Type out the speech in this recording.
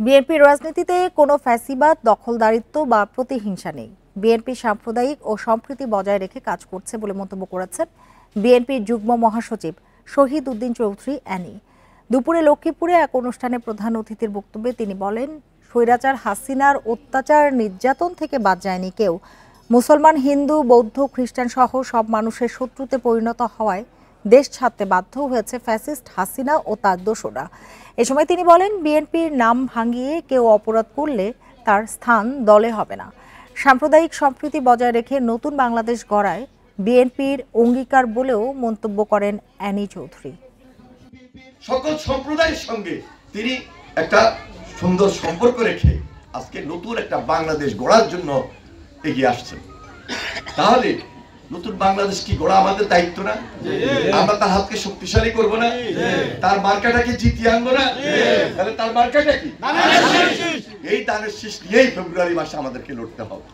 বিএনপির রাজনীতিতে কোনো ফ্যাসিবাদ, দখলদারিত্ব বা প্রতিহিংসা নেই। বিএনপি সাম্প্রদায়িক ও সম্প্রীতি বজায় রেখে কাজ করছে বলে মন্তব্য করেছেন বিএনপির যুগ্ম মহাসচিব শহীদ উদ্দিন চৌধুরী অ্যানি। দুপুরে লক্ষ্মীপুরে এক অনুষ্ঠানে প্রধান অতিথির বক্তব্যে তিনি বলেন, স্বৈরাচার হাসিনার অত্যাচার নির্যাতন থেকে বাদ যায়নি কেউ। মুসলমান, হিন্দু, বৌদ্ধ, খ্রিস্টান সহ সব মানুষের শত্রুতে পরিণত হওয়ায় দেশ ছাড়তে বাধ্য হয়েছে ফ্যাসিস্ট হাসিনা ও তার দোসররা। এ সময় তিনি বলেন, বিএনপির নাম ভাঙিয়ে কেউ অপরাধ করলে তার স্থান দলে হবে না। সাম্প্রদায়িক সম্প্রীতি বজায় রেখে নতুন বাংলাদেশ গড়ায় বিএনপির অঙ্গীকার বলেও মন্তব্য করেন অ্যানি চৌধুরী। সকল সম্প্রদায়ের সঙ্গে তিনি একটা সুন্দর সম্পর্ক রেখে আজকে নতুন একটা বাংলাদেশ গড়ার জন্য এগিয়ে আসছেন। তাহলে নতুন বাংলাদেশ কি গড়া আমাদের দায়িত্ব না? আমরা তার হাতকে শক্তিশালী করব না? তার মার্কাটাকে জিতিয়ে আনবো না? তাহলে তার মার্কাটা কি? এই দানের শীষ নিয়েই ফেব্রুয়ারি মাসে আমাদেরকে লড়তে হবে।